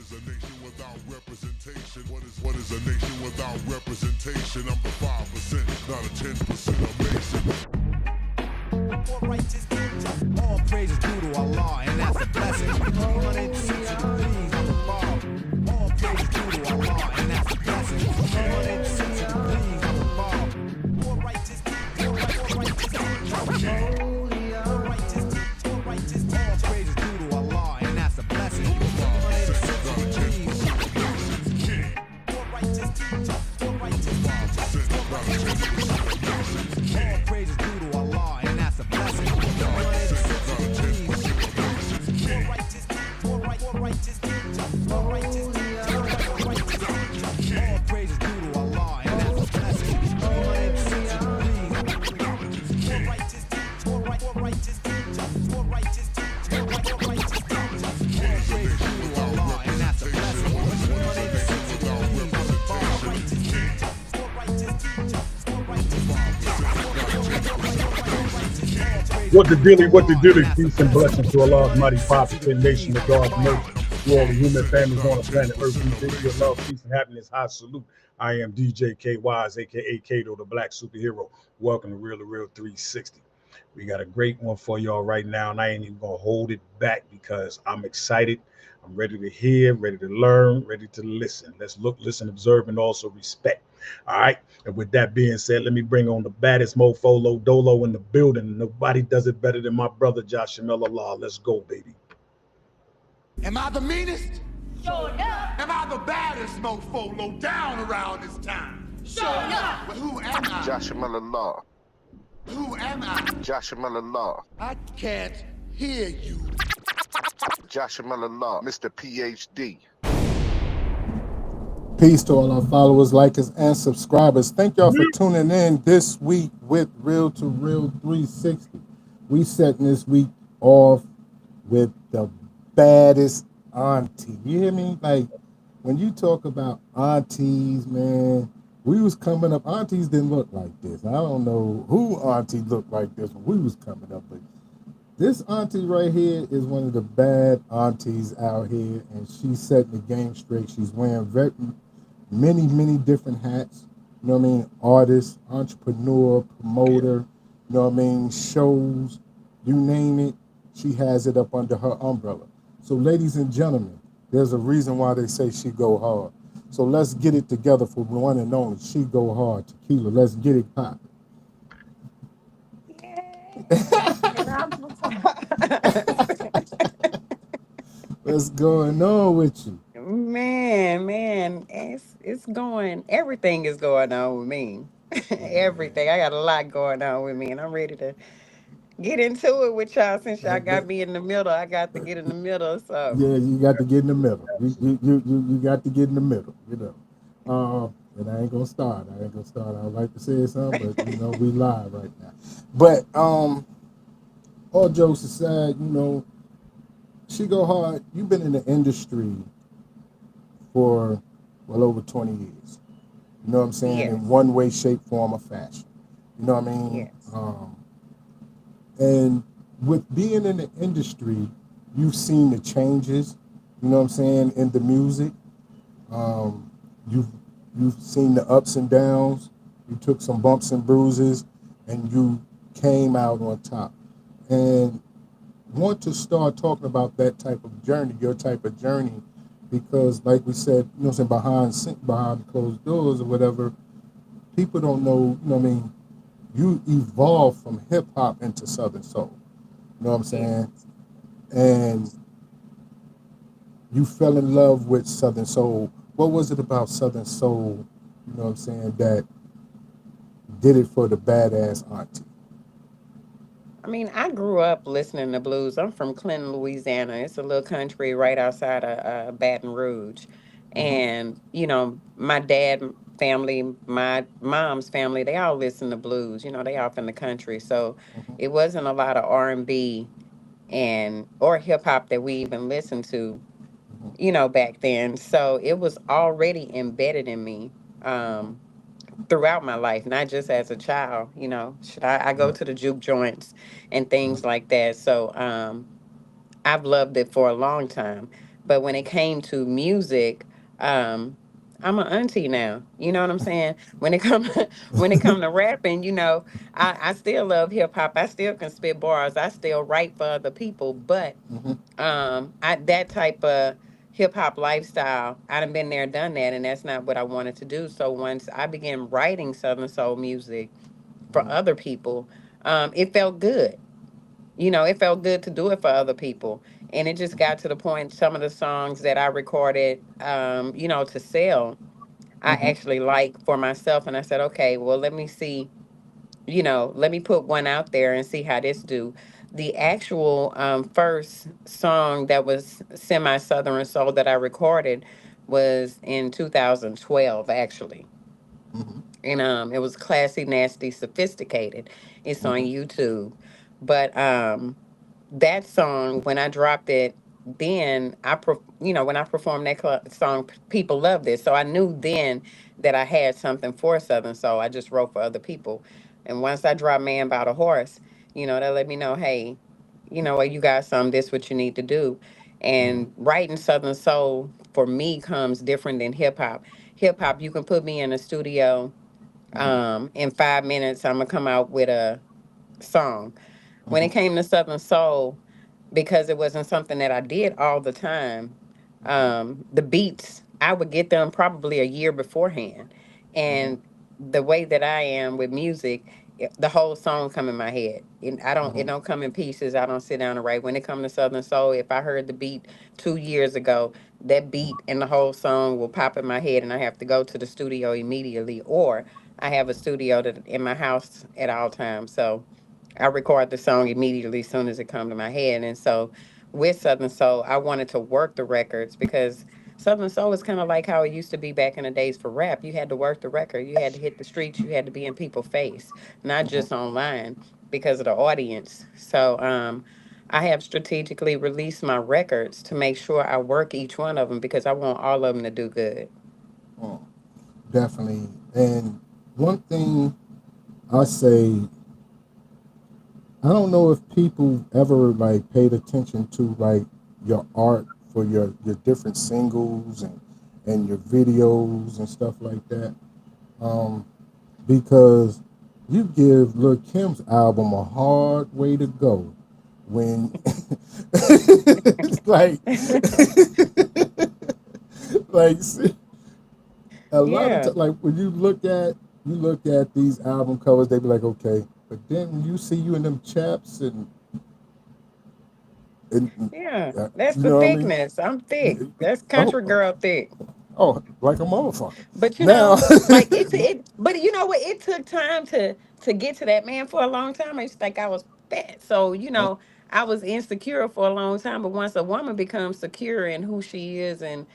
is a nation without representation? What is a nation without representation? I'm the 5%, not a 10% of Mason. All praises due to Allah, and that's a blessing. 360 degrees of the bomb. All praises due to Allah, and that's a blessing. 360 degrees of the bomb. More righteous, more righteous, more righteous, more righteous. All praises due to Allah, and that's a blessing. 360 degrees. More righteous, more righteous, all praises due to Allah, and that's a blessing. What the dealy, peace and blessings to Allah's mighty 5% nation of God's mercy, to all the human families on the planet Earth. We bid you love, peace, and happiness. High salute. I am DJ K Wise, aka Kato, the Black Superhero. Welcome to real2reel360. We got a great one for y'all right now, and I ain't even gonna hold it back because I'm excited. I'm ready to hear, ready to learn, ready to listen. Let's look, listen, observe, and also respect. All right. And with that being said, let me bring on the baddest mofo Dolo in the building. Nobody does it better than my brother Josh Allah. Let's go, baby. Am I the meanest? Sure enough. Am I the baddest mofo low down around this time? Sure enough. But who am I? Josh Allah. Who am I? Josh Allah. I can't hear you. Josh Allah, Mr. PhD. Peace to all our followers, likers, and subscribers. Thank y'all for tuning in this week with real2reel360. We setting this week off with the baddest auntie. You hear me? Like, when you talk about aunties, man, we was coming up. Aunties didn't look like this. I don't know who auntie looked like this when we was coming up, but this auntie right here is one of the bad aunties out here, and she's setting the game straight. She's wearing many different hats. You know what I mean? Artist, entrepreneur, promoter, you know what I mean? Shows, you name it, she has it up under her umbrella. So ladies and gentlemen, there's a reason why they say she go hard. So let's get it together for one and only. She go hard, Tequila. Let's get it poppin'. What's going on with you? Man, it's going. Everything is going on with me. Everything. I got a lot going on with me, and I'm ready to get into it with y'all. Since y'all got me in the middle, I got to get in the middle. So yeah, you got to get in the middle. You got to get in the middle. You know. And I ain't gonna start. I would like to say something, but you know we live right now. But all jokes aside, you know, Shegohard, you've been in the industry for well over 20 years. You know what I'm saying? Yes. In one way, shape, form, or fashion. You know what I mean? Yes. And with being in the industry, you've seen the changes, you know what I'm saying, in the music. You've seen the ups and downs. You took some bumps and bruises, and you came out on top. And want to start talking about that type of journey, your type of journey, because like we said, you know what I'm saying, behind closed doors or whatever, people don't know, you know what I mean, you evolved from hip hop into Southern Soul. You know what I'm saying? And you fell in love with Southern Soul. What was it about Southern Soul, you know what I'm saying, that did it for the badass auntie? I mean, I grew up listening to blues. I'm from Clinton, Louisiana. It's a little country right outside of Baton Rouge. And, you know, my dad family, my mom's family, they all listen to blues. You know, they off in the country. So it wasn't a lot of R&B and or hip hop that we even listened to, you know, back then. So it was already embedded in me. Throughout my life, not just as a child, you know, I go to the juke joints and things like that. So I've loved it for a long time. But when it came to music, um, I'm an auntie now. You know what I'm saying? When it come when it come to rapping, I still love hip hop. I still can spit bars. I still write for other people. But Hmm. I that type of hip hop lifestyle, I done been there, done that, and that's not what I wanted to do. So once I began writing Southern soul music for other people, it felt good. It felt good to do it for other people. And it just got to the point, some of the songs that I recorded, to sell, I Hmm. actually like for myself. And I said, okay, well, let me see, let me put one out there and see how this do. The actual first song that was semi Southern soul that I recorded was in 2012, actually. Hmm. And it was Classy, Nasty, Sophisticated. It's on Hmm. YouTube. But that song, when I dropped it, then when I performed that song, people loved it. So I knew then that I had something for Southern Soul. I just wrote for other people. And once I dropped Man About a Horse, they let me know, hey, what, you got some, this what you need to do. Hmm. And writing Southern Soul for me comes different than hip hop. Hip hop, you can put me in a studio, in 5 minutes, I'm gonna come out with a song. When it Hmm. came to Southern Soul, because it wasn't something that I did all the time, the beats, I would get them probably a year beforehand. Hmm. And the way that I am with music, the whole song come in my head. And it Hmm. don't come in pieces. I don't sit down and write. When it comes to Southern Soul, if I heard the beat 2 years ago, that beat and the whole song will pop in my head and I have to go to the studio immediately. Or I have a studio that in my house at all times. So I record the song immediately as soon as it comes to my head. And so with Southern Soul, I wanted to work the records because Southern Soul is kind of like how it used to be back in the days for rap. You had to work the record. You had to hit the streets. You had to be in people's face, not Hmm. just online because of the audience. So I have strategically released my records to make sure I work each one of them because I want all of them to do good. Hmm. Definitely. And one thing I say, I don't know if people ever like paid attention to like your art for your different singles and your videos and stuff like that. Um, because you give Lil Kim's album a hard way to go when like like a lot of Yeah. times, like when you look at these album covers, they be like, okay, but then when you see you in them chaps and Yeah. That's you the know what I mean? thickness. I'm thick. That's Oh, country girl thick. like a motherfucker. But Now, like but you know what? It took time to get to that man. For a long time, I used to think I was fat. So, I was insecure for a long time. But once a woman becomes secure in who she is and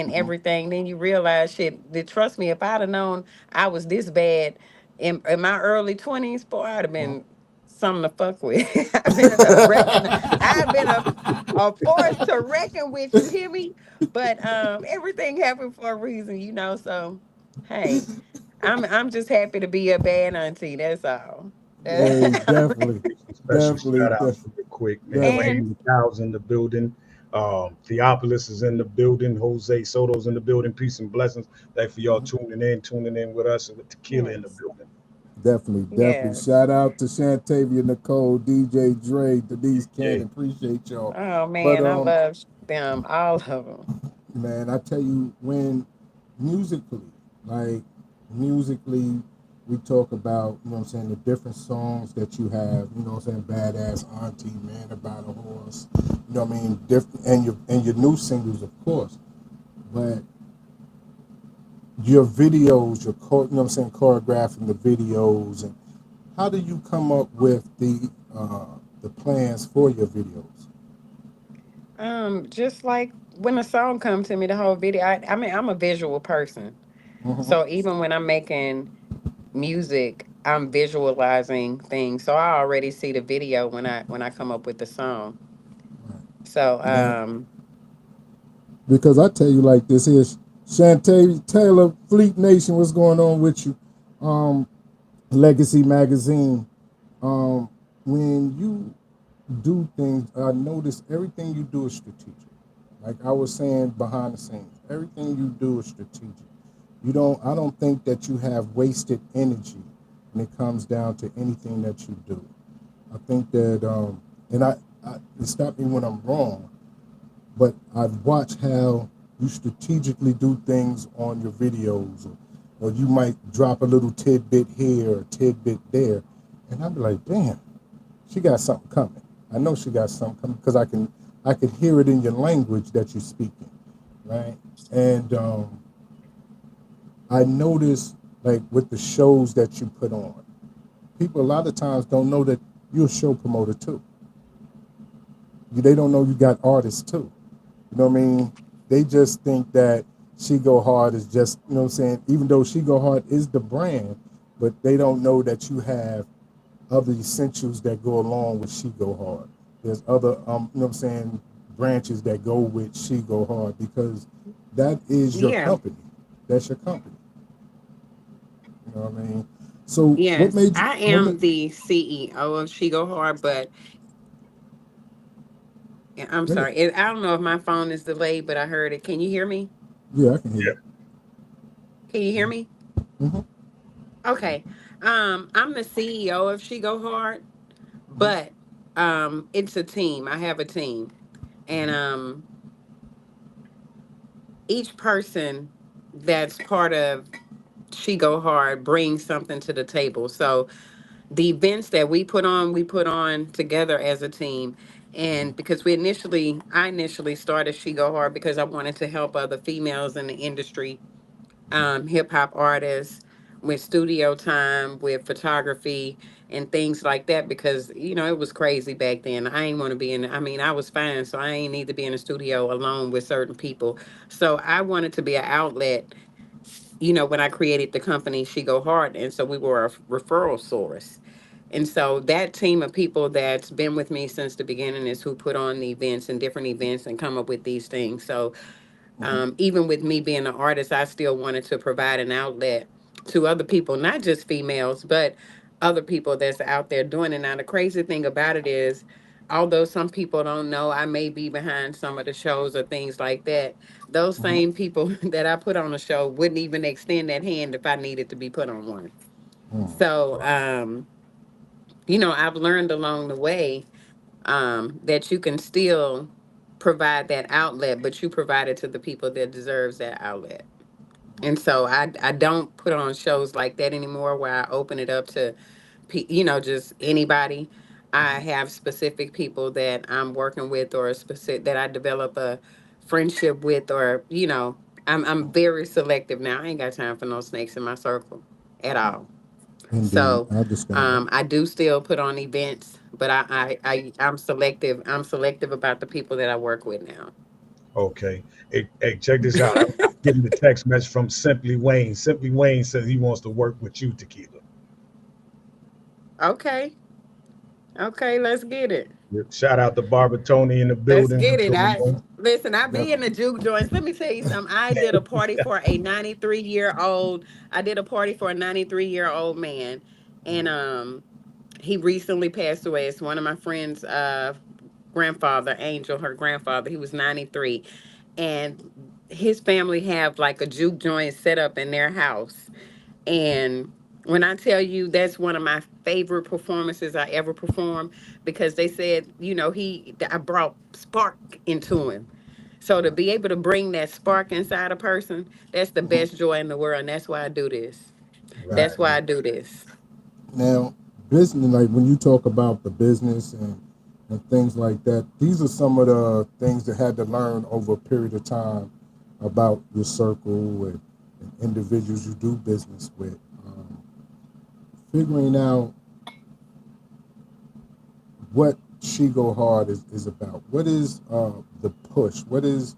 mhm, everything, then you realize shit. Trust me, if I'd have known I was this bad in my early 20s, boy, I'd have mhm. been something to fuck with. I've been a reckon. I've been a force to reckon with. You hear me? But everything happened for a reason, so hey, I'm just happy to be a bad auntie, that's all. Hey, definitely, Give some special definitely, shout outs real quick, man. definitely. And Raymond Cow's in the building. Theopolis is in the building. Jose Soto's in the building. Peace and blessings. Thank for y'all Mhm. tuning in with us and with Tequila in the yes, building. Definitely, definitely. yes. Shout out to Shantavia Nicole, DJ Dre, Denise Yeah. Cannon. Appreciate y'all. Oh But man, I love them, all of them. man, I tell you, when musically, like musically, we talk about, you know what I'm saying, the different songs that you have, you know what I'm saying, Badass Auntie, Man About a Horse, you know what I mean, different and your new singles, of course. But your videos, you know what I'm saying, choreographing the videos, and how do you come up with the plans for your videos? Just like when a song comes to me, the whole video. I mean, I'm a visual person, Mm-hmm. so even when I'm making music, I'm visualizing things. So I already see the video when I come up with the song. So Man, because I tell you like this is Shantae Taylor, Fleet Nation, what's going on with you? Um, Legacy Magazine. When you do things, I notice everything you do is strategic. Like I was saying behind the scenes, everything you do is strategic. You don't. I don't think that you have wasted energy when it comes down to anything that you do. I think that, and stop me when I'm wrong, but I've watched how you strategically do things on your videos, or you might drop a little tidbit here or tidbit there, and I'd be like, damn, she got something coming. I know she got something coming because I can hear it in your language that you're speaking, right? And I notice like with the shows that you put on, people a lot of times don't know that you're a show promoter too. They don't know you got artists too. You know what I mean? They just think that She Go Hard is just, you know what I'm saying, even though She Go Hard is the brand, but they don't know that you have other essentials that go along with She Go Hard. There's other, you know what I'm saying, branches that go with She Go Hard because that is your Yeah. company. That's your company. You know what I mean? So what Yes, made you, I what made, am the CEO of Shegohard, but yeah, I'm go ahead. sorry. I don't know if my phone is delayed, but I heard it. Can you hear me? Yeah, I can hear Yeah. you. Can you hear me? Mm-hmm, Okay. I'm the CEO of Shegohard, mm-hmm, but it's a team. I have a team. And each person that's part of She Go Hard brings something to the table. So the events that we put on together as a team. And because I initially started She Go Hard because I wanted to help other females in the industry, hip hop artists with studio time, with photography and things like that. Because it was crazy back then. I ain't want to be in. I mean, I was fine, so I ain't need to be in a studio alone with certain people. So I wanted to be an outlet. When I created the company She Go Hard, and so we were a referral source. And so that team of people that's been with me since the beginning is who put on the events and different events and come up with these things. So mm-hmm, even with me being an artist, I still wanted to provide an outlet to other people, not just females, but other people that's out there doing it. Now, the crazy thing about it is, although some people don't know, I may be behind some of the shows or things like that. Those mm-hmm, same people that I put on a show wouldn't even extend that hand if I needed to be put on one. mm-hmm. So, I've learned along the way that you can still provide that outlet, but you provide it to the people that deserves that outlet. And so I don't put on shows like that anymore where I open it up to just anybody. I have specific people that I'm working with or specific that I develop a friendship with, or I'm very selective now. I ain't got time for no snakes in my circle at all. Indeed, So I understand that. I do still put on events, but I'm selective. I'm selective about the people that I work with now. Okay. Hey, check this out. I'm getting the text message from Simply Wayne. Simply Wayne says he wants to work with you, Tequila. Okay. Okay, let's get it. Shout out to Barbara Tony in the Let's building. get What's it. going I on? listen, I be in Definitely. the juke joints. Let me tell you something. I did a party for a 93-year-old. I did a party for a 93-year-old man. And he recently passed away. It's one of my friends' grandfather, Angel, her grandfather. He was 93. And his family have like a juke joint set up in their house. And when I tell you that's one of my favorite performances I ever performed, because they said, I brought spark into him. So to Right. be able to bring that spark inside a person, that's the Mm-hmm. best joy in the world. And that's why I do this. Right. That's why Now, I do this. now, business, like when you talk about the business and things like that, these are some of the things that had to learn over a period of time about your circle and individuals you do business with. Figuring out what She Go Hard is about. What is the push? What is,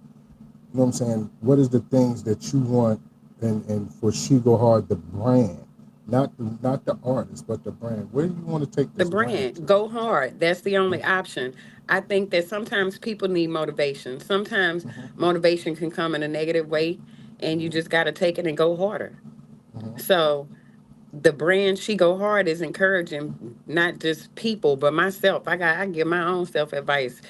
you know what I'm saying? What is the things that you want and for She Go Hard, the brand, not the artist, but the brand. Where do you want to take The this brand brand, to? go hard. That's the only option. I think that sometimes people need motivation. Sometimes motivation can come in a negative way, and you just got to take it and go harder. Mm-hmm. So the brand She Go Hard is encouraging not just people but myself. I give my own self advice.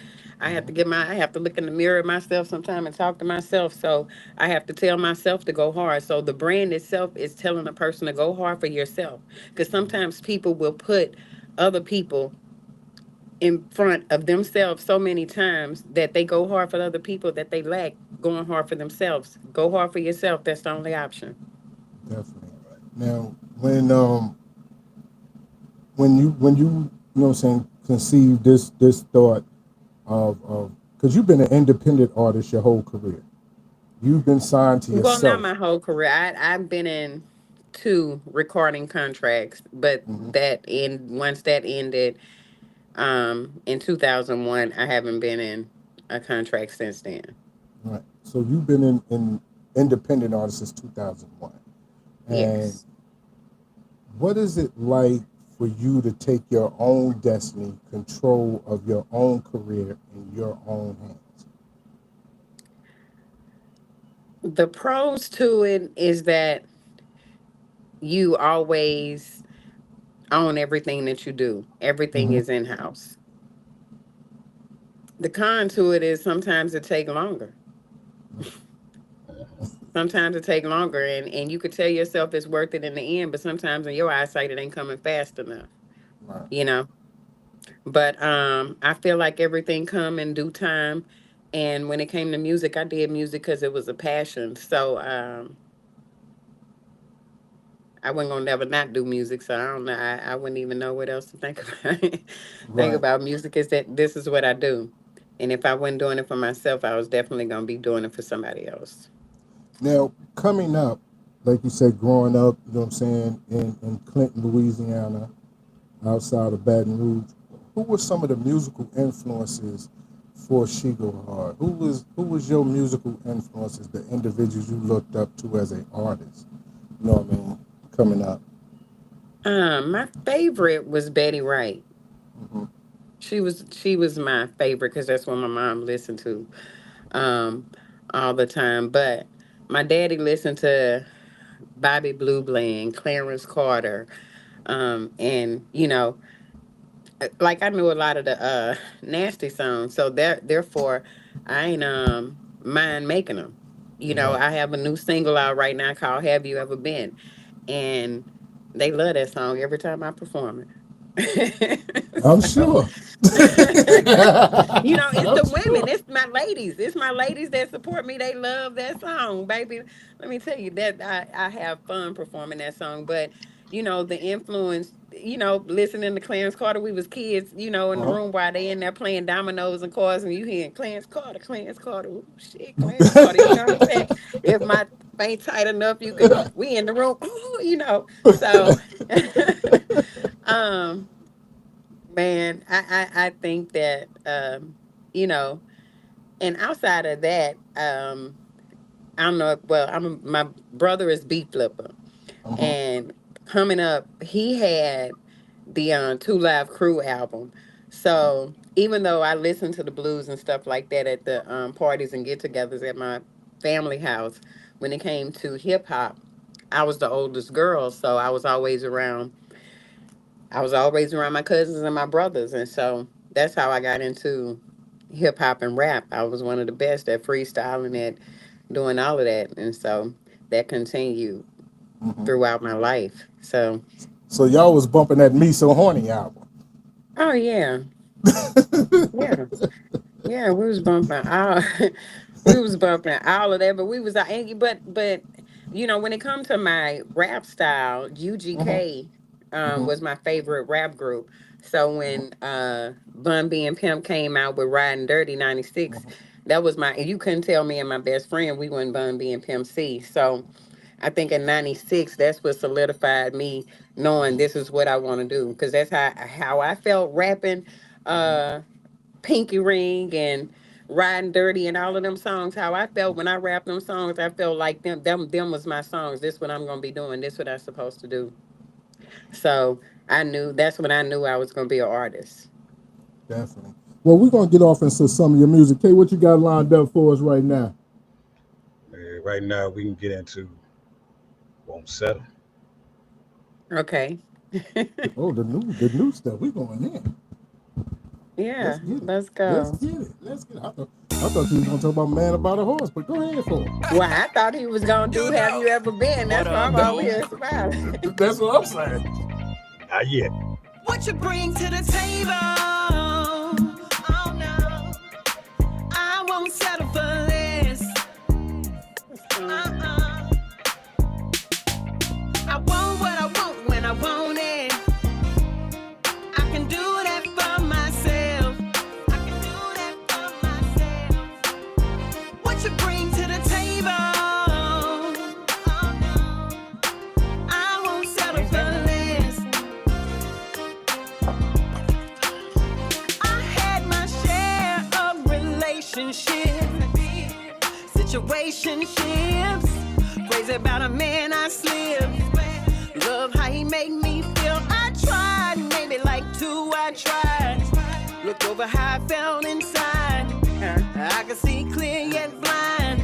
I have to I have to look in the mirror at myself sometime and talk to myself. So I have to tell myself to go hard. So the brand itself is telling a person to go hard for yourself. Because sometimes people will put other people in front of themselves so many times that they go hard for other people that they lack going hard for themselves. Go hard for yourself. That's the only option. Definitely. Now, when you know what I'm saying, conceived this thought of because you've been an independent artist your whole career. You've been signed to Well, not yourself. my whole career. I've been in two recording contracts, but Hmm. once that ended, in 2001, I haven't been in a contract since then. Right. So you've been in independent artist since 2001. And Yes. what is it like for you to take your own destiny, control of your own career in your own hands? The pros to it is that you always own everything that you do. Everything Hmm. is in house. The con to it is sometimes it take longer. Sometimes it take longer, and you could tell yourself it's worth it in the end, but sometimes in your eyesight it ain't coming fast enough. Right. You know. But I feel like everything come in due time. And when it came to music, I did music because it was a passion. So I wasn't gonna never not do music. So I don't know. I wouldn't even know what else to think about. Think Right. about music is that this is what I do. And if I wasn't doing it for myself, I was definitely gonna be doing it for somebody else. Now, coming up, like you said, growing up, you know what I'm saying, in Clinton, Louisiana, outside of Baton Rouge, who were some of the musical influences for Shegohard? Who was your musical influences, the individuals you looked up to as an artist? You know what I mean? Coming up. My favorite was Betty Wright. Hmm. She was my favorite because that's what my mom listened to um all the time. But my daddy listened to Bobby Blue Bland, Clarence Carter, and like I knew a lot of the nasty songs, so therefore I ain't mind making them. Right. I have a new single out right now called "Have You Ever Been," and they love that song every time I perform it. I'm So sure. it's I'm the women. sure. It's my ladies. It's my ladies that support me. They love that song, baby. Let me tell you that I have fun performing that song. But the influence. Listening to Clarence Carter, we was kids. In the Uh-huh. room while they in there playing dominoes and cards, and you hearing Clarence Carter. Ooh, shit, Clarence Carter. You know what I'm saying? If my ain't tight enough, you could. We in the room. Ooh, So, um, man, I think that you know, and outside of that, I don't know. Well, my brother is beat flipper, Uh-huh. and coming up, he had the Two Live Crew album. So even though I listened to the blues and stuff like that at the parties and get-togethers at my family house, when it came to hip hop, I was the oldest girl, so I was always around my cousins and my brothers, and so that's how I got into hip hop and rap. I was one of the best at freestyling, at doing all of that, and so that continued Hmm. throughout my life. So, So y'all was bumping that Me So Horny album. oh yeah, yeah, yeah, we was bumping all, we was bumping all of that, but we was but when it comes to my rap style, Hmm. UGK Hmm. was my favorite rap group. So when Bun B and Pimp came out with Riding Dirty '96, that was you couldn't tell me and my best friend we wasn't Bun B and Pimp C. So I think in '96 that's what solidified me knowing this is what I want to do, because that's how I felt rapping. Uh, Pinky Ring and Riding Dirty and all of them songs, how I felt when I rapped them songs, I felt like them was my songs. This what I'm gonna be doing. This what I'm supposed to do. So that's when I knew I was gonna be an artist. Definitely. Well, we're gonna get off into some of your music. Kay, what you got lined up for us right now? Right now, we can get into Won't Settle. Okay. Oh, the new stuff. We going in. Yeah, get it. let's Let's go. get it. Let's get it. I thought you was gonna talk about Man About a Horse, but go ahead for it. Well, I thought he was gonna do Have You Ever Been? That's why I'm over here smiling. That's what I'm saying. Not yet. What you bring to the table? Oh no, I won't settle for less. I want what I want when I want it. I can do that for myself. I can do that for myself. What you bring to the table? Oh no, I won't settle for less. I had my share of relationships, situationships. Crazy about a man I slipped. Love how he make me feel. I tried, maybe like two I tried. Looked over how I felt inside. I could see clear yet blind.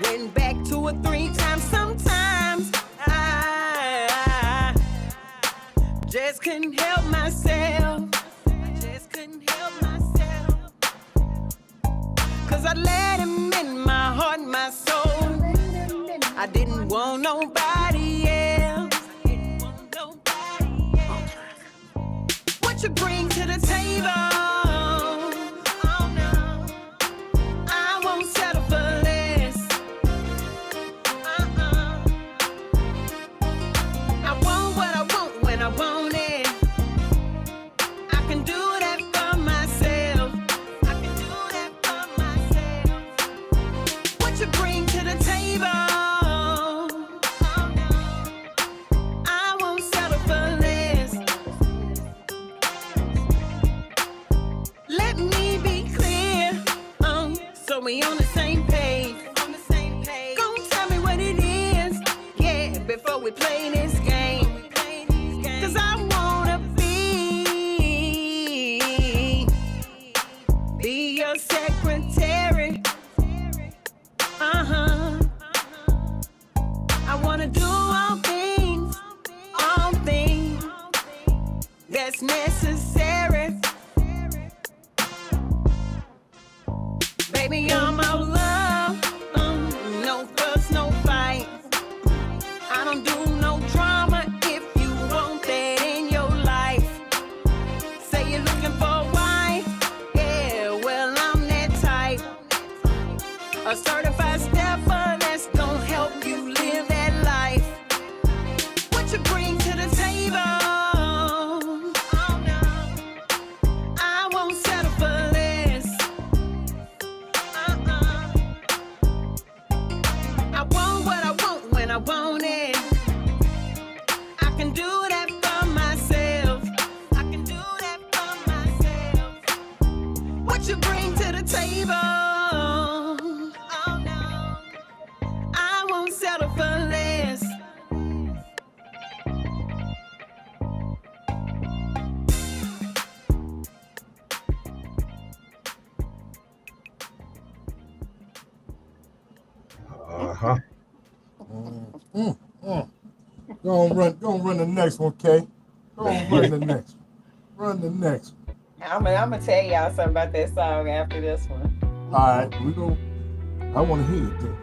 Went back 2 or 3 times. Sometimes I just couldn't help myself. I just couldn't help myself. Cause I let him in my heart, my soul. I didn't want nobody else. What you bring to the table? Oh no, I won't settle for less. I want what I want when I want it. I can do that for myself. I can do that for myself. What you bring to the table? So we on the same page. Gon' tell me what it is, yeah, before we play this game. Cause I wanna be your secretary. I wanna do all things that's necessary. Baby, I'm out love, no fuss, no fight. I don't do no drama if you want that in your life. Say you're looking for a wife, yeah, well, I'm that type. A certified stepper that's gonna help you live that life. What you bring to the table? Oh no, I won't settle for less. I want what I want when I want it. I can do that for myself. I can do that for myself. What you bring to the table? Oh no, I won't settle for less. Uh-huh. Go on, run the next one, Kay. Go on, run the next one. Run the next one. I'm gonna tell y'all something about that song after this one. All right, I want to hear it too.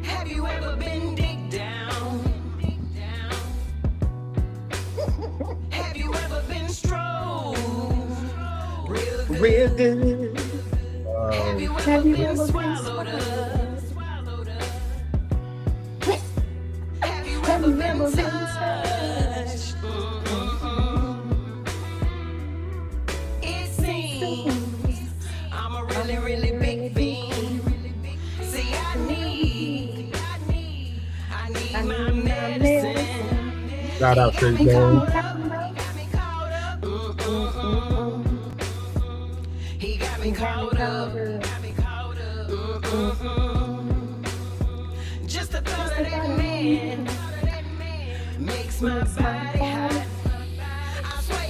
Have you ever been digged down? Have you ever been stroked real good? Have you ever been swallowed up? Have you ever been touched? It seems I'm a really, really big fiend. See, I need my medicine. Shout out to you, man. He got me caught up. Just the thought of that man makes my body hot.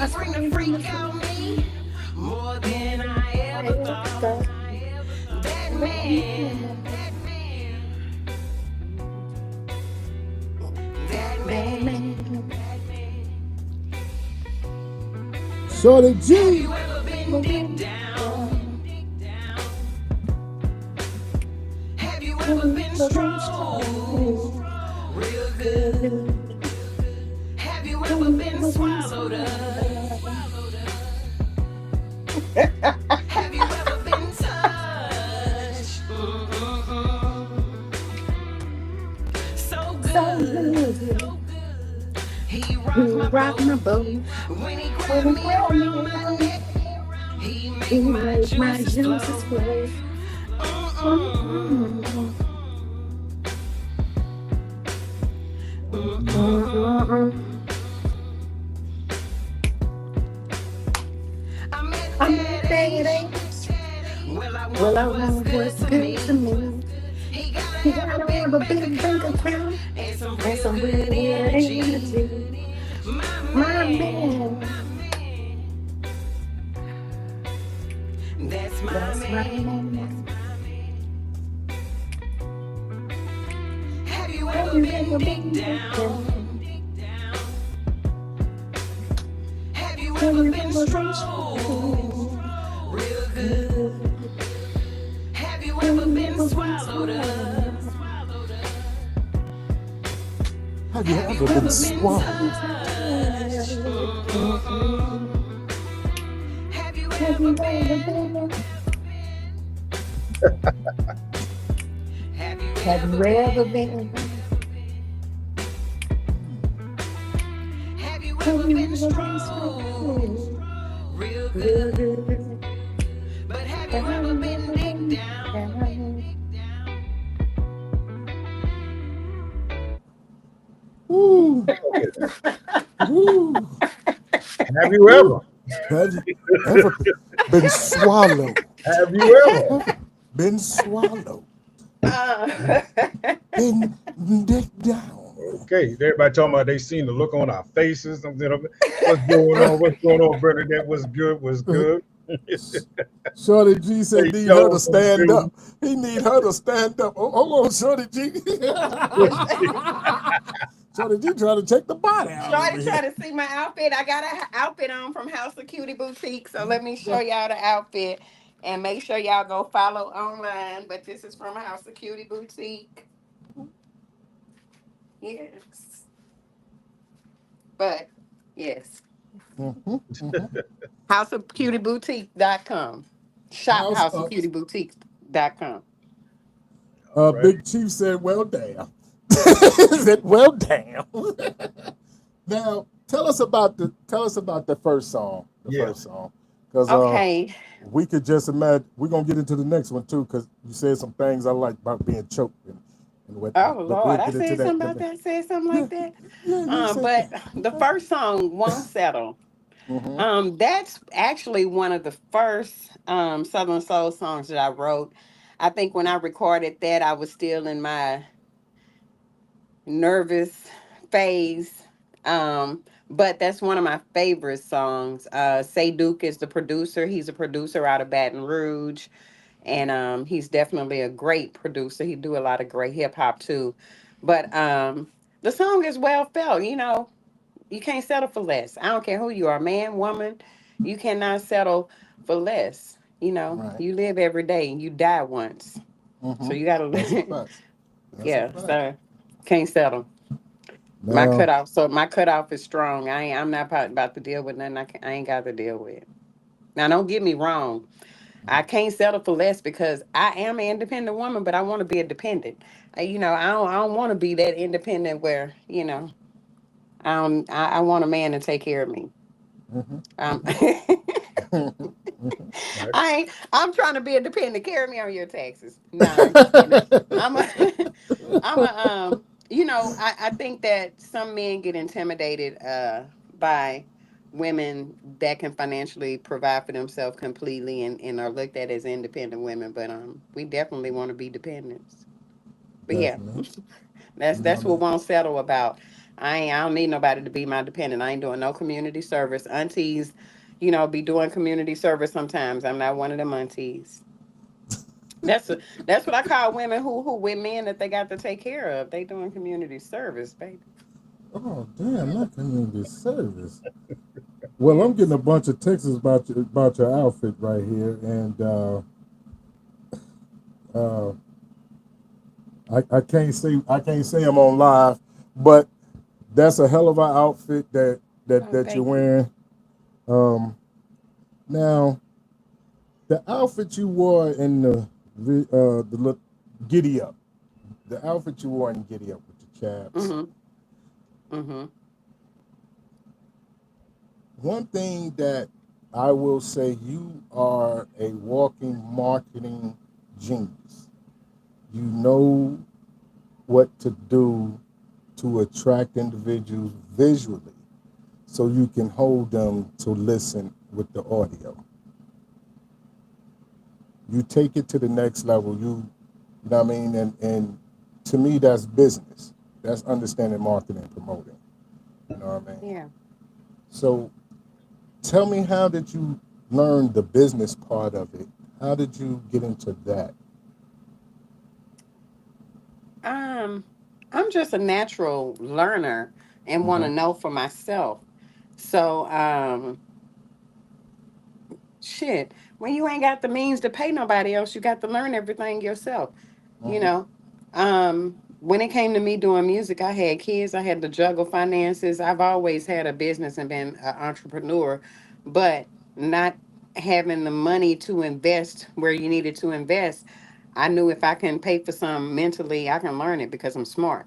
I swear you bring the freak out me more than I ever thought. That man. Shorty G. Have you ever been strong? Real good. Have you ever been swallowed up? Have you ever been touched? So good. He rocked my boat. When he grabbed me around my neck, he made my juices flow. I met Daddy. Well, I want what's good to me. He gotta have a big bank account and some real energy. My man. That's my man. Have you ever been big down? Have you ever been strong? Real good. Have you ever been swallowed up? Have you ever been swallowed? Have you ever been? Have you ever been? Have you ever been strong? Real good. But have you ever been big down? Ooh. Ooh. Have you ever? Have you ever been swallowed? Have you ever? Been swallowed? Been dick down? Okay, everybody talking about they seen the look on our faces. What's going on? What's going on, Bernadette? What's good? What's good? Shorty G said Hey, need yo, her to stand up. He need her to stand up. Oh, hold on, Shorty G. Shorty G trying to check the body out. Shorty trying to see my outfit. I got an outfit on from House of Cutie Boutique. So let me show y'all the outfit. And make sure y'all go follow online. But this is from House of Cutie Boutique. Yes. But, yes. HouseofCutieBoutique.com. Shop HouseofCutieBoutique.com. Right. Big Chief said, well, damn. Said, well, damn. Now, tell us about the first song. First song. Because Okay. we could just imagine, we're going to get into the next one, too, because you said some things I like about being choked. And Oh, Lord. I said something about that. Said something like that. But the first song, Won't Settle. That's actually one of the first Southern Soul songs that I wrote. I think when I recorded that, I was still in my nervous phase. But that's one of my favorite songs. Say Duke is the producer. He's a producer out of Baton Rouge. And he's definitely a great producer. He do a lot of great hip hop too. But the song is well felt, you know. You can't settle for less. I don't care who you are, man, woman. You cannot settle for less. You know, Right. you live every day and you die once. So you gotta live. Yeah, so can't settle. No. My cutoff is strong. I'm not about to deal with nothing I ain't got to deal with. Now don't get me wrong. I can't settle for less because I am an independent woman, but I want to be a dependent. You know, I don't want to be that independent where, you know, I want a man to take care of me. I'm trying to be a dependent. Carry me on your taxes. No, you know, I think that some men get intimidated by women that can financially provide for themselves completely and are looked at as independent women. But we definitely want to be dependents. But yeah, that's what Won't Settle about. I don't need nobody to be my dependent. I ain't doing no community service. Aunties, you know, be doing community service sometimes. I'm not one of them aunties. That's what I call women who with men that they got to take care of. They doing community service, baby. Oh, damn, not community service. Well, I'm getting a bunch of texts about your outfit right here, and uh, I can't say I'm on live, but that's a hell of an outfit Oh, that you're thank you. wearing. Um, Now, the outfit you wore in the look giddy up, the outfit you wore in giddy up with the caps. Mm-hmm. Mm-hmm. One thing that I will say, you are a walking marketing genius. You know what to do to attract individuals visually so you can hold them to listen with the audio. You take it to the next level. You know what I mean? And to me, that's business. That's understanding marketing and promoting. You know what I mean? Yeah. So tell me, how did you learn the business part of it? How did you get into that? Um, I'm just a natural learner and want Mm-hmm. to know for myself. So, shit, when you ain't got the means to pay nobody else, you got to learn everything yourself. You Mm-hmm. know, when it came to me doing music, I had kids, I had to juggle finances. I've always had a business and been an entrepreneur, but not having the money to invest where you needed to invest. I knew if I can pay for some mentally, I can learn it because I'm smart.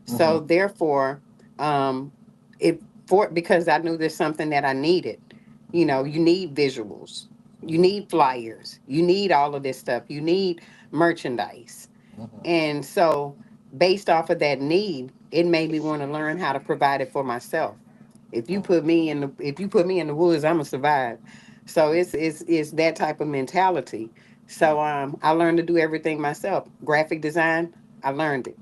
Mm-hmm. So therefore, um, it for because I knew there's something that I needed. You know, you need visuals, you need flyers, you need all of this stuff, you need merchandise. Mm-hmm. And so based off of that need, it made me want to learn how to provide it for myself. If you put me in the woods, I'm gonna survive. So it's that type of mentality. So I learned to do everything myself. Graphic design, I learned it.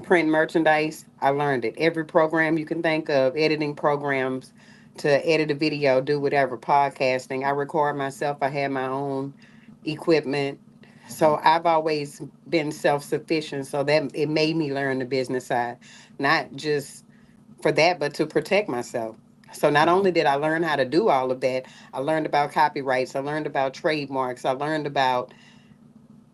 Print merchandise, I learned it. Every program you can think of, editing programs to edit a video, do whatever, podcasting. I record myself. I had my own equipment. Mm-hmm. So I've always been self-sufficient. So that it made me learn the business side, not just for that, but to protect myself. So not only did I learn how to do all of that, I learned about copyrights, I learned about trademarks, I learned about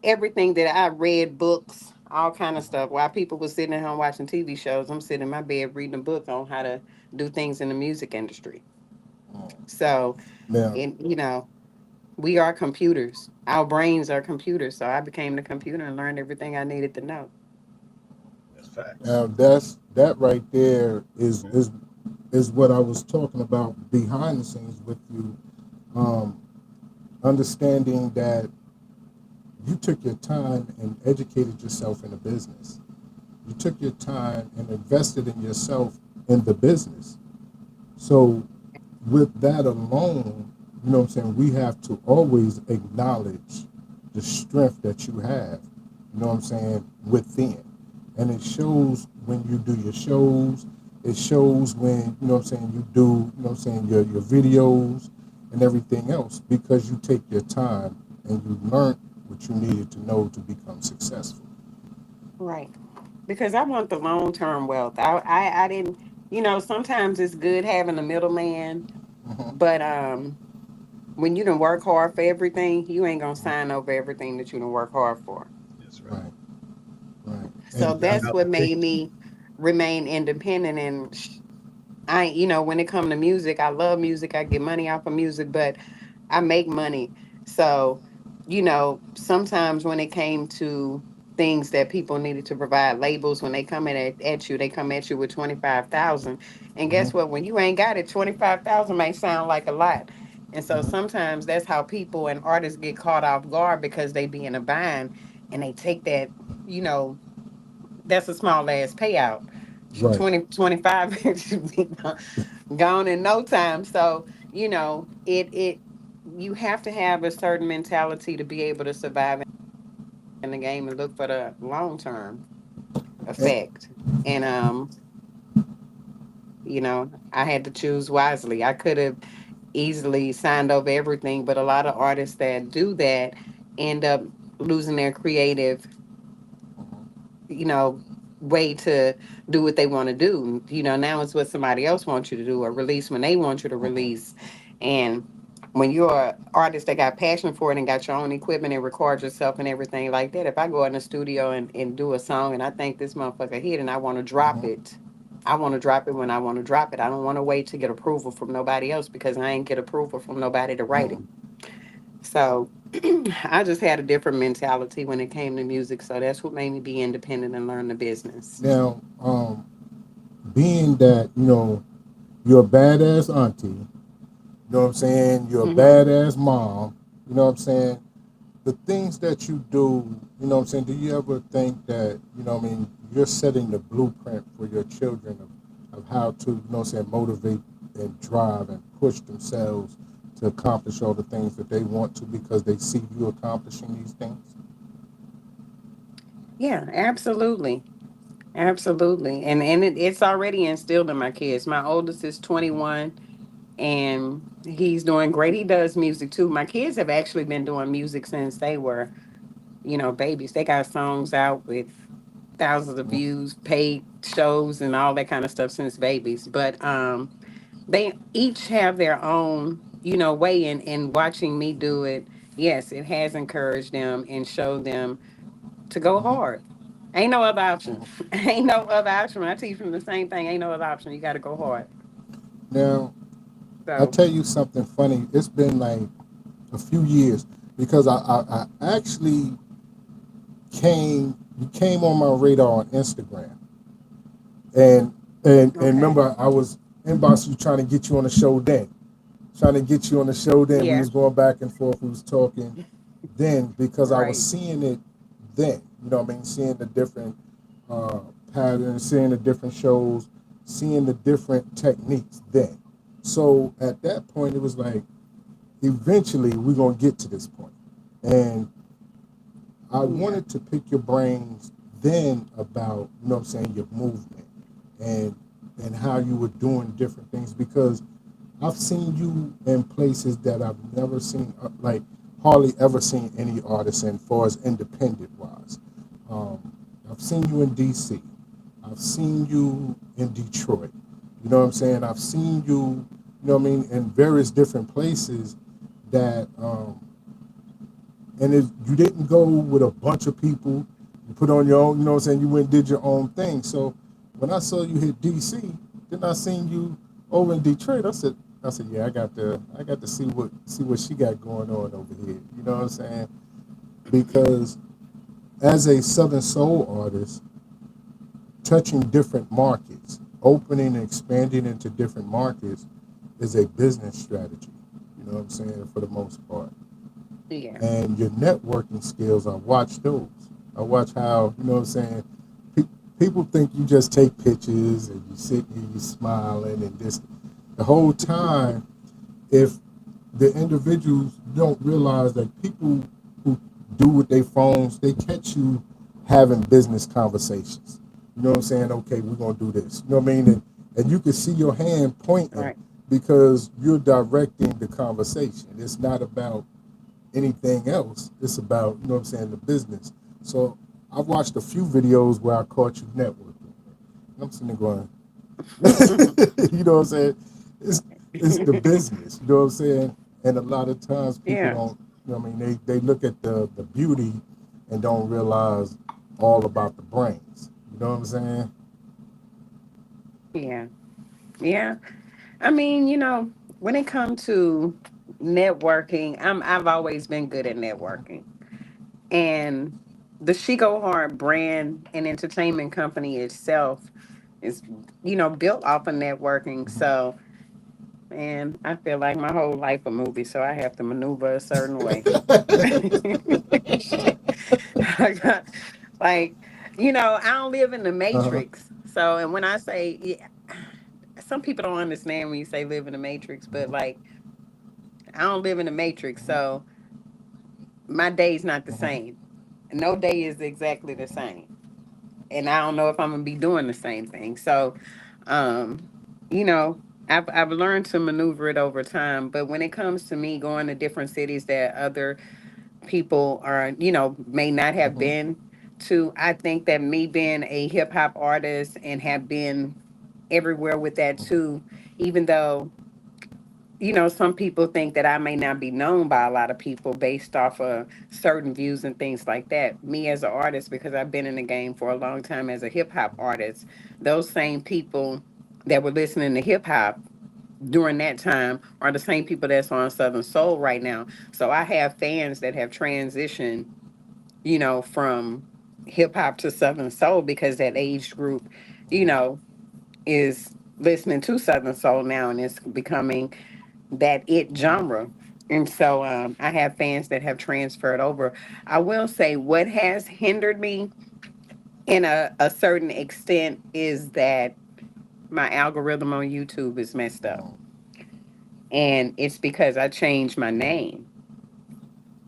everything that I read, books, all kind of stuff. While people were sitting at home watching TV shows, I'm sitting in my bed reading a book on how to do things in the music industry. So, Now, and we are computers. Our brains are computers. So I became the computer and learned everything I needed to know. That's facts. now that right there is what I was talking about behind the scenes with you. Um, Understanding that you took your time and educated yourself in a business. You took your time and invested in yourself in the business. So with that alone, you know what I'm saying, we have to always acknowledge the strength that you have, you know what I'm saying, within. And it shows when you do your shows, it shows when, you know what I'm saying, you do, you know what I'm saying, your videos and everything else, because you take your time and you learn what you needed to know to become successful. Right. Because I want the long term wealth. I didn't, sometimes it's good having a middleman, Mm-hmm. but when you done work hard for everything, you ain't gonna sign over everything that you done work hard for. That's right. Right, right. So And Y'all that's got what to take. made me remain independent. And when it come to music, I love music. I get money off of music, but I make money. So, sometimes when it came to things that people needed to provide labels, when they come in at you, they come at you with 25,000. And guess mm-hmm. what? When you ain't got it, 25,000 may sound like a lot. And so Mm-hmm. sometimes that's how people and artists get caught off guard because they be in a bind and they take that, you know, that's a small ass payout. Right. 20 25 gone in no time. So, it you have to have a certain mentality to be able to survive in the game and look for the long term And, effect. And I had to choose wisely. I could have easily signed over everything, but a lot of artists that do that end up losing their creative, you know, way to do what they want to do. Now it's what somebody else wants you to do or release when they want you to release. And when you're an artist that got passion for it and got your own equipment and record yourself and everything like that, if I go in the studio and do a song and I think this motherfucker hit and I want to drop it, I want to drop it when I want to drop it. I don't want to wait to get approval from nobody else because I ain't get approval from nobody to write it. So I just had a different mentality when it came to music. So that's what made me be independent and learn the business. Now, being that you're a badass auntie, you know what I'm saying? You're a badass mom, you know what I'm saying? The things that you do, you know what I'm saying? Do you ever think that, you're setting the blueprint for your children of how to, motivate and drive and push themselves to accomplish all the things that they want to because they see you accomplishing these things? Yeah, absolutely. Absolutely. And it's already instilled in my kids. My oldest is 21 and he's doing great. He does music too. My kids have actually been doing music since they were, babies. They got songs out with thousands of views, paid shows and all that kind of stuff since babies. But they each have their own, way in watching me do it. Yes, it has encouraged them and showed them to go hard. Ain't no other option. Ain't no other option. I teach them the same thing. Ain't no other option. You got to go hard. Now, I So, tell you something funny. It's been like a few years because I actually you came on my radar on Instagram, and and okay. remember I was inboxing you trying to get you on the show then, trying to get you on the show then. We Yeah. was going back and forth. We was talking then because I was Right. seeing it then. You know what I mean? Seeing the different uh, patterns, seeing the different shows, seeing the different techniques then. So at that point, it was like, eventually we're gonna get to this point, and I Yeah. wanted to pick your brains then about what I'm saying, your movement and how you were doing different things because I've seen you in places that I've never seen, like hardly ever seen any artist in, far as independent wise. Um, I've seen you in DC. I've seen you in Detroit. You know what I'm saying? I've seen you, in various different places that, and you didn't go with a bunch of people. You put on your own, you know what I'm saying? You went and did your own thing. So when I saw you hit DC, then I seen you over in Detroit. I said, yeah, I got to see what she got going on over here. You know what I'm saying? Because as a Southern Soul artist, touching different markets, opening and expanding into different markets is a business strategy. You know what I'm saying? For the most part. Yeah. And your networking skills, I watch those. I watch how, you know what I'm saying? Pe- People think you just take pictures and you sit here, you smiling and this. The whole time, if the individuals don't realize that people who do with their phones, they catch you having business conversations. You know what I'm saying? Okay, we're gonna do this. You know what I mean? And you can see your hand pointing Right. because you're directing the conversation. It's not about anything else. It's about, you know what I'm saying, the business. So I've watched a few videos where I caught you networking. And I'm sitting there going, you know what I'm saying? It's it's the business, you know what I'm saying? And a lot of times people Yeah. don't, you know what I mean, they look at the beauty and don't realize all about the brains. You know what I'm saying? Yeah. Yeah. I mean, when it comes to networking, I've always been good at networking. And the Shegohard brand and entertainment company itself is, built off of networking. So, and I feel like my whole life a movie, so I have to maneuver a certain way. Shit. I got, like, I don't live in the Uh-huh. matrix. So, and when I say, yeah, some people don't understand when you say live in the matrix, but like, I don't live in the matrix. So my day's not the same. No day is exactly the same. And I don't know if I'm gonna be doing the same thing. So, um, you know, I've learned to maneuver it over time. But when it comes to me going to different cities that other people are, may not have been, to, I think that me being a hip hop artist and have been everywhere with that too, even though, some people think that I may not be known by a lot of people based off of certain views and things like that. Me as an artist, because I've been in the game for a long time as a hip hop artist, those same people that were listening to hip hop during that time are the same people that's on Southern Soul right now. So I have fans that have transitioned, from hip hop to Southern Soul because that age group, you know, is listening to Southern Soul now and it's becoming that it genre. And so I have fans that have transferred over. I will say what has hindered me in a certain extent is that my algorithm on YouTube is messed up. And it's because I changed my name.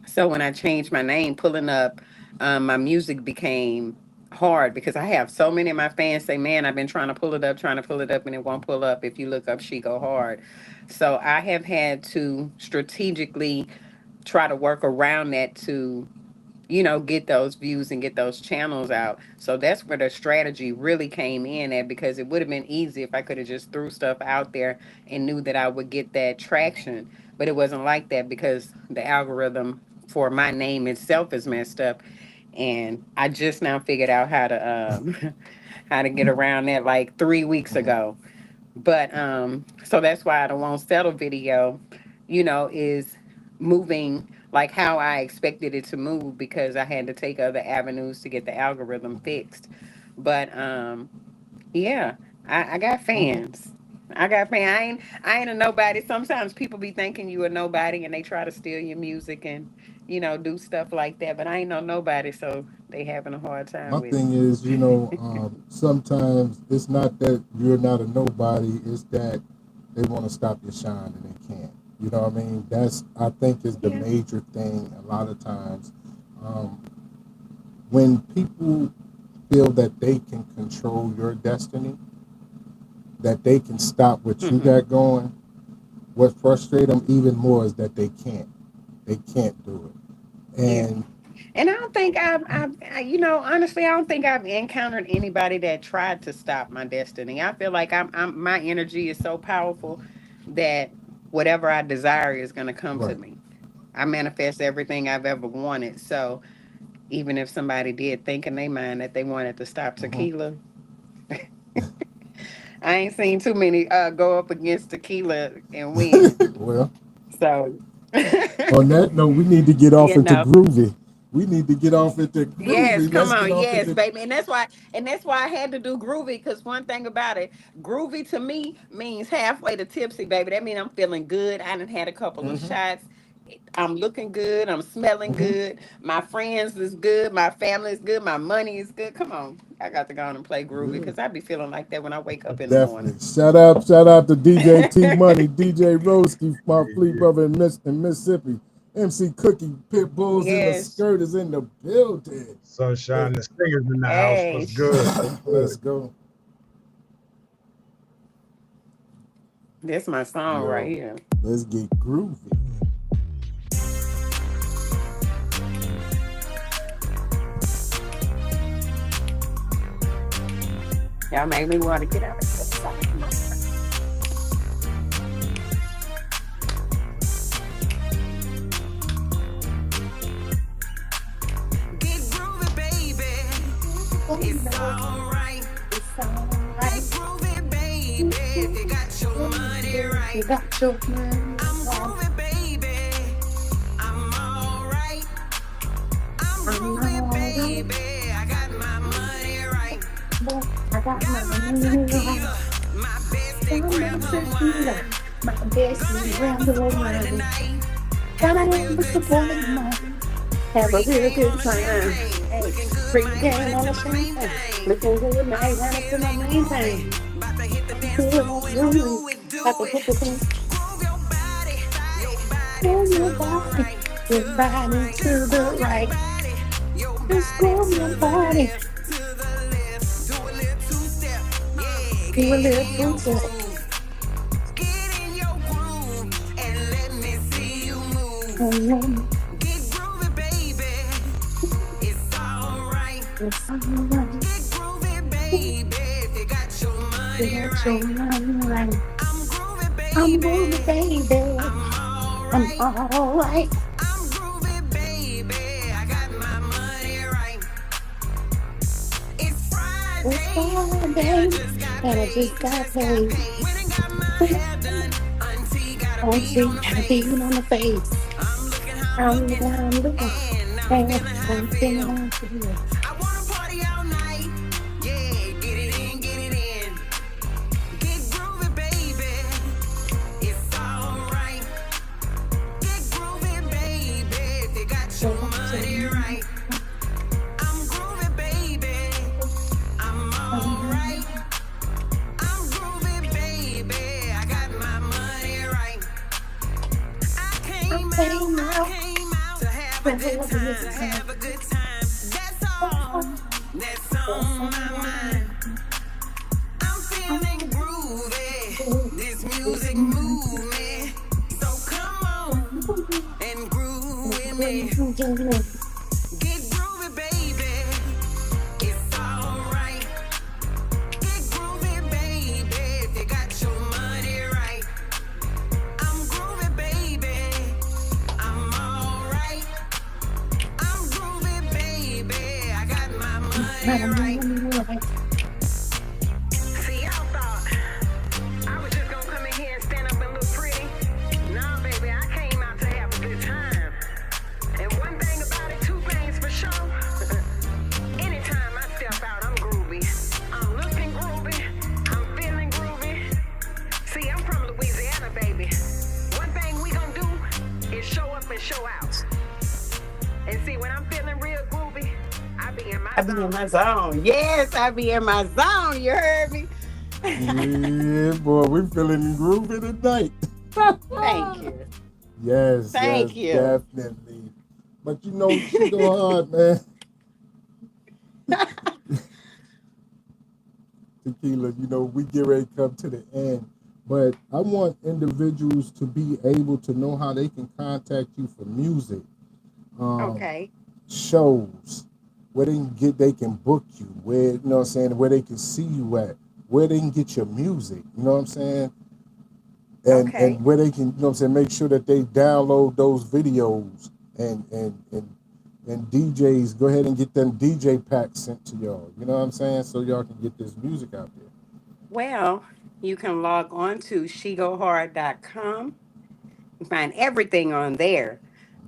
So when I changed my name, pulling up my music became hard because I have so many of my fans say, man, I've been trying to pull it up, and it won't pull up if you look up Shegohard. So I have had to strategically try to work around that to get those views and get those channels out. So that's where the strategy really came in at, because it would have been easy if I could have just threw stuff out there and knew that I would get that traction. But it wasn't like that because the algorithm for my name itself is messed up. And I just now figured out how to how to get around that like 3 weeks ago. But so that's why the Won't Settle video, is moving like how I expected it to move, because I had to take other avenues to get the algorithm fixed. But yeah, I got fans. I got fans. I ain't a nobody. Sometimes people be thinking you a nobody and they try to steal your music and do stuff like that. But I ain't no nobody, so they having a hard time My with it. thing is, sometimes it's not that you're not a nobody, it's that they want to stop your shine and they can't. You know what I mean? That's, I think, is the Yeah. major thing a lot of times. When people feel that they can control your destiny, that they can stop what you got going, what frustrates them even more is that they can't. They can't do it. And And I don't think honestly, I don't think I've encountered anybody that tried to stop my destiny. I feel like my energy is so powerful that whatever I desire is going to come to right. me. I manifest everything I've ever wanted. So even if somebody did think in their mind that they wanted to stop tequila, I ain't seen too many go up against tequila and win. Well, So, on that note, we need to get off you into know. groovy. We need to get off into Yes, groovy. come Let's get on, off yes, into baby. And that's why I had to do groovy, because one thing about it, groovy to me means halfway to tipsy, baby. That means I'm feeling good. I done had a couple of shots. I'm looking good. I'm smelling good. My friends is good. My family is good. My money is good. Come on. I got to go on and play groovy, yeah, because I be feeling like that when I wake up in the morning. definitely. Shout out to DJ T Money, DJ Roski, my flea brother in Mississippi. MC Cookie, Pit Bulls in the Yes. skirt is in the building. Sunshine, the singers in the house. Hey. What's good? What's Let's good? go. That's my song Yo, right here. let's get groovy. Y'all make me want to get out of here. Get groovy, baby. It's alright. Get groovy, baby. If you got your money right. I'm groovy, baby. I'm alright. I'm groovy, baby. I got my money right. Got my tequila. My bestie grab the wine. We're party tonight. Have a real good time. Hey, looking good, Bring money, down all running the to my main champagne. thing. Looking good, now I run up to my main thing. About to hit the dance floor and do it, do it. Groove your body Move to your the body, right. your body to the right. Your Just body move to your the body. left, to the left. Do a little two-step, yeah. Do a Get little in your two-step. groove. Get in your groove and let me see you move. And then Get groovy, baby. It's alright. It's alright. Get groovy, baby. If you got your You money got your right. money right. I'm groovy, I'm baby. groovy, baby. I'm I'm alright. alright. I'm groovy, baby. I got my money right. It's It's Friday, and I Friday, just got and I paid. just got Just got paid. paid. Went and got my hair done. Auntie got a I'm beat on seeing the a beat face. on the face. I'm looking how I'm I'm looking, looking, I'm looking. and I'm And feeling how I I'm feeling feel. how I feel. I wanna party all night. Yeah, get it in, get it in. Get groovy, baby. It's alright. Get groovy, baby. If you got your money right. I'm groovy, baby. I'm alright. I'm groovy, baby. I got my money right. I came Came out out to have a good time, to have a good time. That's on my mind. I'm feeling groovy. This music move me. So come on and groove with me. Get groovy, baby. It's alright. Get groovy, baby. If you got your money right. I'm groovy, baby. I'm alright. I'm groovy, baby. I got my money right. See, y'all thought I was just gonna come in here and stand up and look pretty. Nah, baby, I came out to have a good time. And one thing about it, two things for sure. Anytime I step out, I'm groovy. I'm looking groovy. I'm feeling groovy. See, I'm from Louisiana, baby. One thing we gonna do is show up and show out. And see, when I'm feeling real groovy, I be in my I be in my zone. Yes, I be in my zone. You heard me? Yeah, boy, we feeling groovy tonight. Thank you. Yes, Thank yes, you. definitely. But you know, she go hard, man. Tequila, you know, we get ready to come to the end. But I want individuals to be able to know how they can contact you for music, Okay. shows, where they can book you, where you know what I'm saying, where they can see you at, where they can get your music, you know what I'm saying? And Okay. and where they can, you know what I'm saying, make sure that they download those videos and DJs, go ahead and get them DJ packs sent to y'all. You know what I'm saying? So y'all can get this music out there. Well, you can log on to shegohard.com and find everything on there.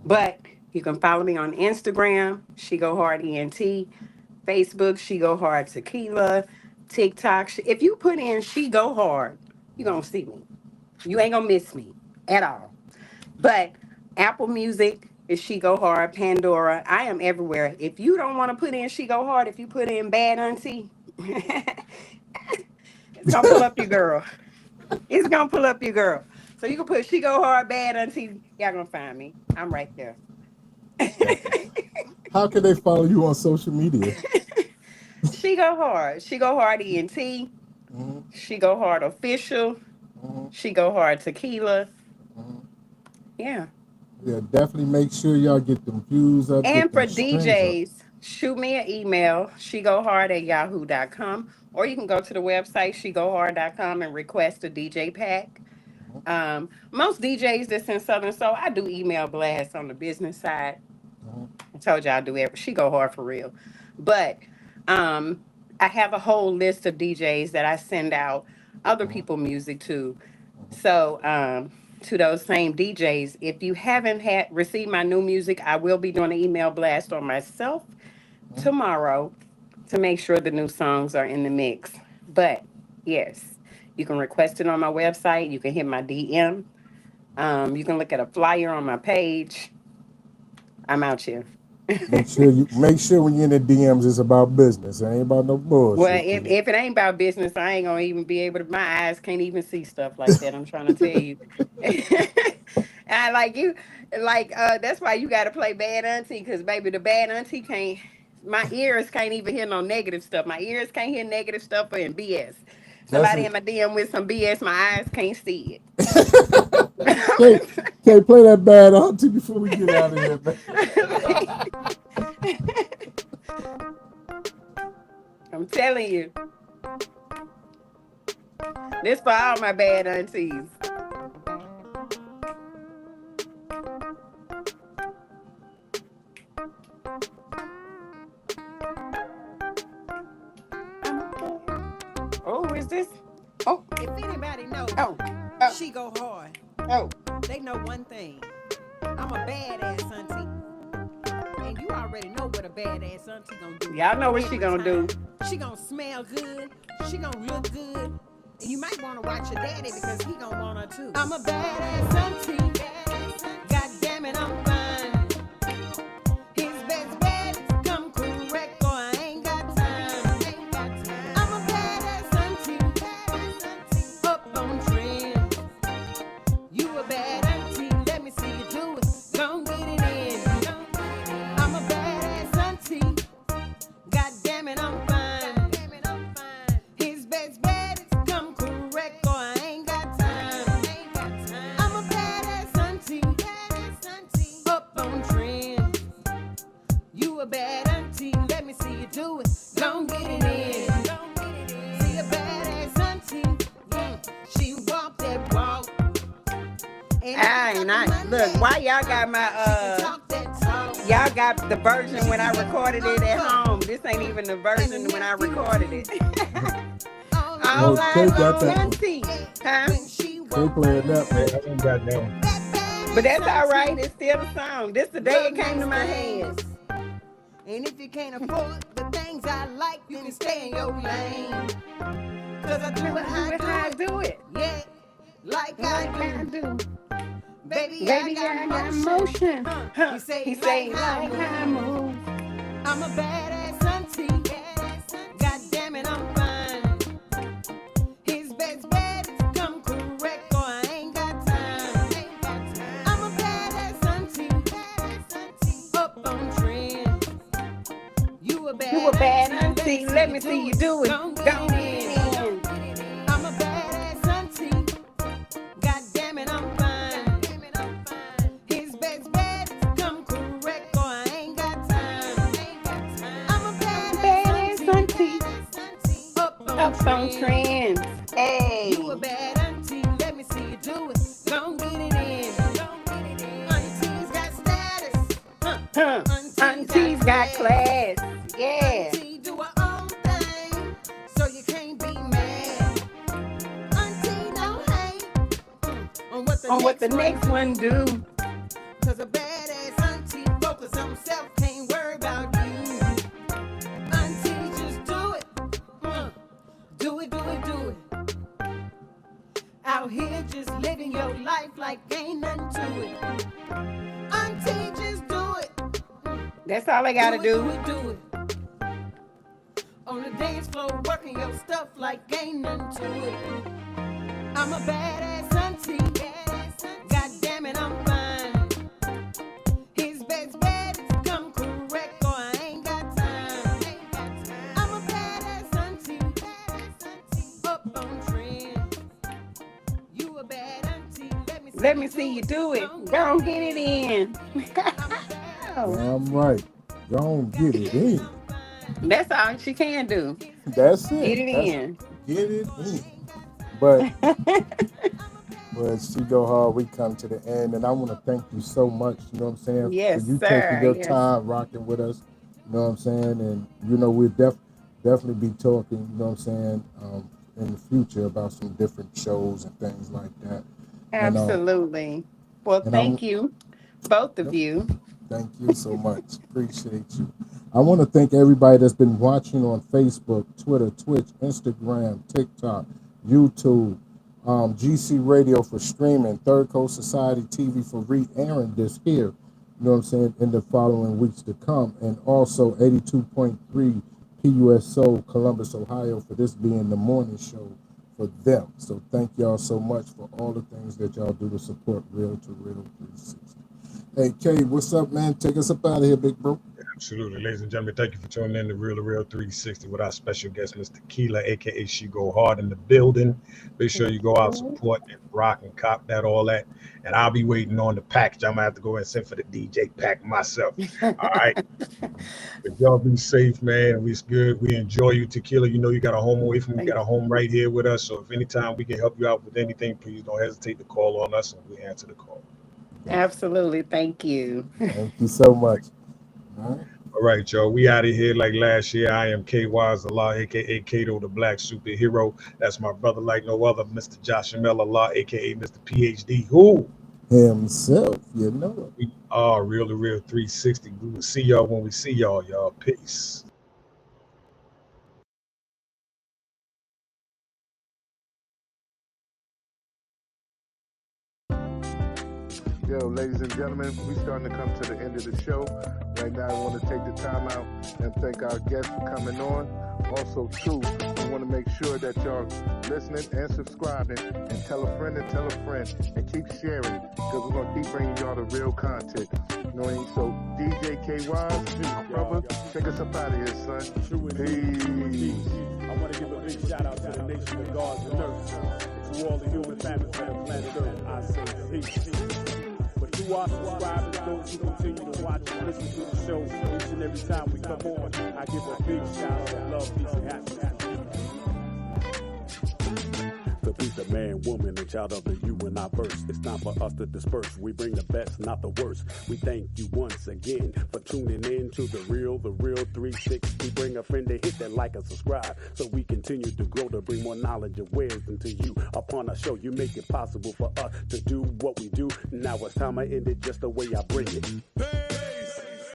But you can follow me on Instagram, Shegohard ENT, Facebook, Shegohard Tequila, TikTok. If you put in Shegohard, you're going to see me. You ain't going to miss me at all. But Apple Music is She Go Hard, Pandora. I am everywhere. If you don't want to put in She Go Hard, if you put in Bad Auntie, it's gonna pull up your girl. It's gonna pull up your girl. So you can put She Go Hard, Bad Auntie. Y'all gonna find me. I'm right there. How can they follow you on social media? She Go Hard. She Go Hard ENT. Mhm, She Go Hard Official. mhm, She Go Hard Tequila. mhm. Yeah. Yeah, definitely make sure y'all get them views up, get And for them streams up. DJs, shoot me an email, shegohard@yahoo.com, or you can go to the website, shegohard.com, and request a DJ pack. Most DJs that's in Southern Soul, I do email blasts on the business side. Mhm, I told you I do every, she go hard for real. But I have a whole list of DJs that I send out other mhm, people music to. mhm, So to those same DJs, if you haven't had received my new music, I will be doing an email blast on myself mhm. tomorrow to make sure the new songs are in the mix. But yes, you can request it on my website. You can hit my DM. You can look at a flyer on my page. I'm out here. Make sure when you're in the DMs, it's about business. It ain't about no Well, bullshit. if it ain't about business, I ain't gonna even be able to. My eyes can't even see stuff like that. I'm trying to tell you. I like you, like that's why you got to play bad auntie, because baby, the bad auntie can't. My ears can't even hear no negative stuff. My ears can't hear negative stuff and BS. That's Somebody it. in my DM with some BS, my eyes can't see Can't, it. can't play that bad auntie before we get out of here, man. Like, I'm telling you. This for all my bad aunties. Oh, is this? Oh, If anybody knows, oh, Shegohard, oh. they know one thing. I'm a badass auntie. And you already know what a badass auntie gonna do. Y'all know what she every gonna do. time. She gonna smell good. She gonna look good. And you might wanna watch your daddy because he gonna want her too. I'm a badass auntie. God damn it, I'm fine. His best bet, come correct or I ain't got time. I'm a badass auntie. Up on trend. You a bad auntie, let me see you do it. Gon' get it in. I'm a badass auntie. God damn it, I'm fine. His best bet is come correct or I ain't got time. I'm a badass auntie. Up on trend. You a bad auntie, let me see you do it. Gon' get it in. See a badass auntie. She walk that walk. Look, why y'all got my y'all got the version when I recorded it at home. This ain't even the version when I recorded it. All No, eyes Kay got on that one. auntie. Huh? They playing that I one. ain't got that one. But that's all right. It's still the song. This the day it came to my head. And if you can't afford the things I like, you can stay in your lane. Cause I do it how How I I do it. do it. Yeah, like Like I I do. do. Baby, Baby, I got motion. Huh. He say like I move. I'm a badass auntie. God damn it, I'm fine. His best bet is come correct or I ain't got time. I'm a badass auntie. Up on trend. You a bad auntie. Let me see you do it. Gon' Go get it in. I'm a badass auntie. God damn it, I'm fine. His best bet is come correct or I ain't got time. I'm a badass auntie. Up on trend. Hey. You a bad auntie, let me see you do it. Gon' get it in. Aunties got status. Huh. Aunties got class. Yeah. Auntie do her own thing, so you can't be mad. Auntie don't hate on what the next one do. Cause a badass auntie focus on self, can't worry about you. Auntie just do it. Do it, do it, do it. Out here just living your life like ain't nothing to it. Auntie just do it. That's all I gotta do. Do it. On the dance floor, working your stuff like ain't nothing to it. I'm a badass auntie. God damn it, I'm fine. His best bet is come correct or I ain't got time. I'm a badass auntie. Up on trend. You a bad auntie. Let me see you do it. Go get it in. Damn right. Don't get it in. That's all she can do. That's it. Get it in. Get it in. But Shegohard, we come to the end, and I want to thank you so much. You know what I'm saying? Yes, for you sir, taking your yes. time, rocking with us. You know what I'm saying? And we'll definitely be talking. You know what I'm saying? In the future about some different shows and things like that. Absolutely. Well, thank you, both of you. Thank you so much. Appreciate you. I want to thank everybody that's been watching on Facebook, Twitter, Twitch, Instagram, TikTok, YouTube, GC Radio for streaming, Third Coast Society TV for re-airing this here, you know what I'm saying, in the following weeks to come, and also 82.3 PUSO, Columbus, Ohio, for this being the morning show for them. So thank y'all so much for all the things that y'all do to support Real to Real 360. Hey, Kay, what's up, man? Take us up out of here, big bro. Absolutely. Ladies and gentlemen, thank you for tuning in to Real to Real 360 with our special guest, Mr. Keela, a.k.a. Shegohard, in the building. Make sure you go out, support, and rock and cop that, all that. And I'll be waiting on the package. I'm going to have to go and send for the DJ pack myself. All right. But y'all be safe, man. It's good. We enjoy you, Tequila. You know you got a home away from you. Got a home right here with us. So if anytime we can help you out with anything, please don't hesitate to call on us and we answer the call. Absolutely. Thank you. Thank you so much. All right, y'all. We out of here like last year. I am K-Wise Allah, a.k.a. Kato, the Black Superhero. That's my brother like no other, Mr. Joshua Allah, a.k.a. Mr. PhD. Who? Himself, you know it. We are Real to Real 360. We will see y'all when we see y'all, y'all. Peace. Yo, ladies and gentlemen, we starting to come to the end of the show. Right now, I want to take the time out and thank our guests for coming on. Also, too, we want to make sure that y'all listening and subscribing and tell a friend and keep sharing because we're going to keep bringing y'all the real content. You know what I mean? So, DJ K-Wise, brother, take us up out of here, son. Peace. I want to give a big shout out to the nation of gods and earth. To all the human families on the planet Earth, I say peace. But to our subscribers, those who continue to watch and listen to the show each and every time we come on, I give a big shout out to love, peace, and happiness. To be the man, woman, and child of the you and I verse. It's time for us to disperse. We bring the best, not the worst. We thank you once again for tuning in to the real 360. Bring a friend to hit that like and subscribe so we continue to grow to bring more knowledge and wisdom to you. Upon our show, you make it possible for us to do what we do. Now it's time I end it just the way I bring it.